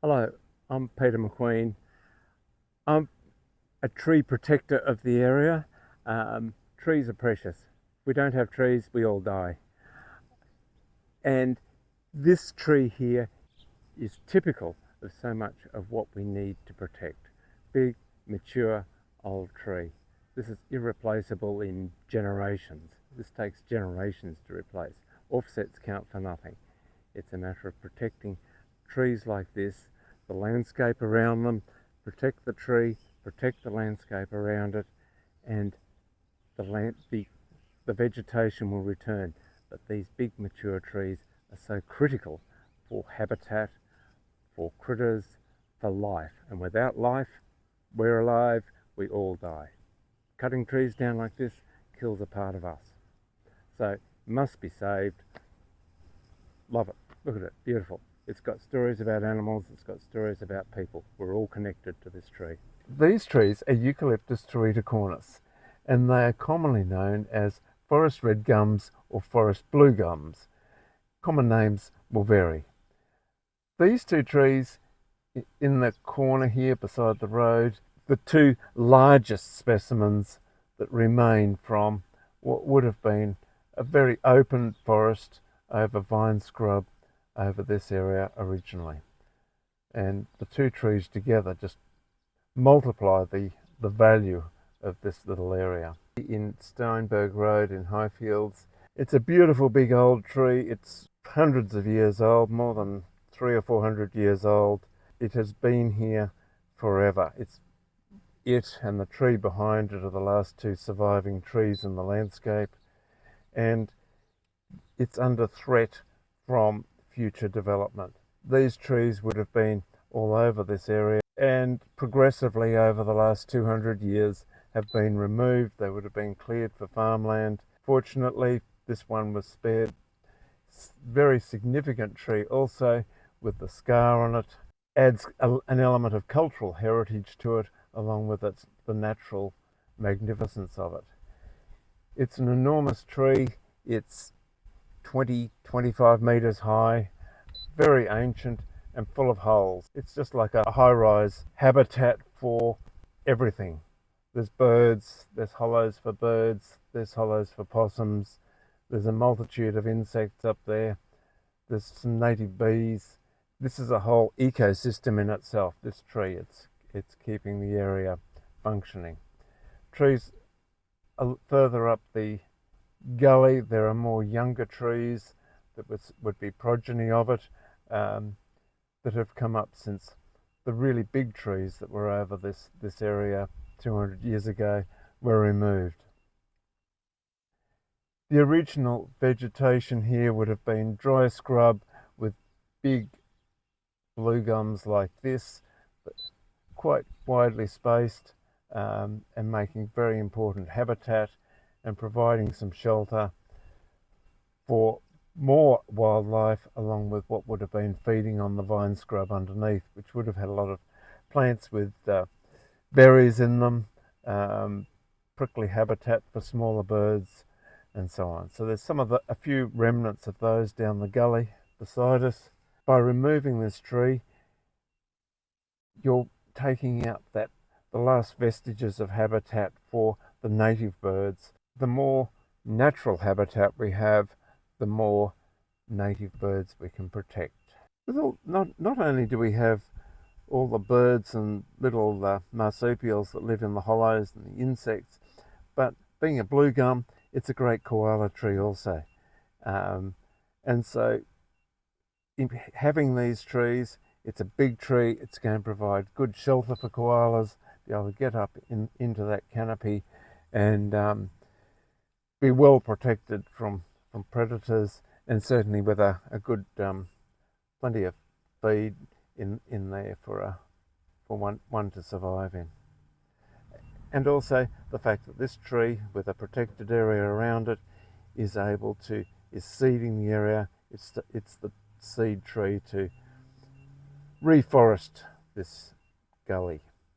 Hello, I'm Peter Macqueen. I'm a tree protector of the area. Trees are precious. If we don't have trees, we all die. And this tree here is typical of so much of what we need to protect. Big, mature, old tree. This is irreplaceable in generations. This takes generations to replace. Offsets count for nothing. It's a matter of protecting trees like this, the landscape around them, protect the tree, protect the landscape around it, and the vegetation will return. But these big mature trees are so critical for habitat, for critters, for life. And without life, we're alive, we all die. Cutting trees down like this kills a part of us. So it must be saved. Love it. Look at it, beautiful. It's got stories about animals, it's got stories about people. We're all connected to this tree. These trees are Eucalyptus tereticornis, and they are commonly known as forest red gums or forest blue gums. Common names will vary. These two trees in the corner here beside the road, the two largest specimens that remain from what would have been a very open forest over vine scrub over this area originally. And the two trees together just multiply the value of this little area. In Steinberg Road in Highfields, it's a beautiful big old tree. It's hundreds of years old, more than 300 or 400 years old. It has been here forever. It and the tree behind it are the last two surviving trees in the landscape, and it's under threat from future development. These trees would have been all over this area and progressively over the last 200 years have been removed. They would have been cleared for farmland. Fortunately, this one was spared. Very significant tree also, with the scar on it. Adds an element of cultural heritage to it, along with the natural magnificence of it. It's an enormous tree. It's 20-25 meters high, very ancient and full of holes. It's just like a high-rise habitat for everything. There's birds, there's hollows for birds, there's hollows for possums, there's a multitude of insects up there, there's some native bees. This is a whole ecosystem in itself, this tree. It's keeping the area functioning. Trees further up the gully, there are more younger trees that would be progeny of it, that have come up since the really big trees that were over this area 200 years ago were removed. The original vegetation here would have been dry scrub with big blue gums like this, but quite widely spaced, and making very important habitat and providing some shelter for more wildlife, along with what would have been feeding on the vine scrub underneath, which would have had a lot of plants with berries in them, prickly habitat for smaller birds, and so on. So there's a few remnants of those down the gully beside us. By removing this tree, you're taking out the last vestiges of habitat for the native birds. The more natural habitat we have, the more native birds we can protect. Not only do we have all the birds and little marsupials that live in the hollows and the insects, but being a blue gum, it's a great koala tree also. And so in having these trees, it's a big tree, it's going to provide good shelter for koalas, be able to get up into that canopy and be well protected from predators, and certainly with a good plenty of feed in there for one to survive in. And also the fact that this tree, with a protected area around it, is seeding the area. It's the seed tree to reforest this gully.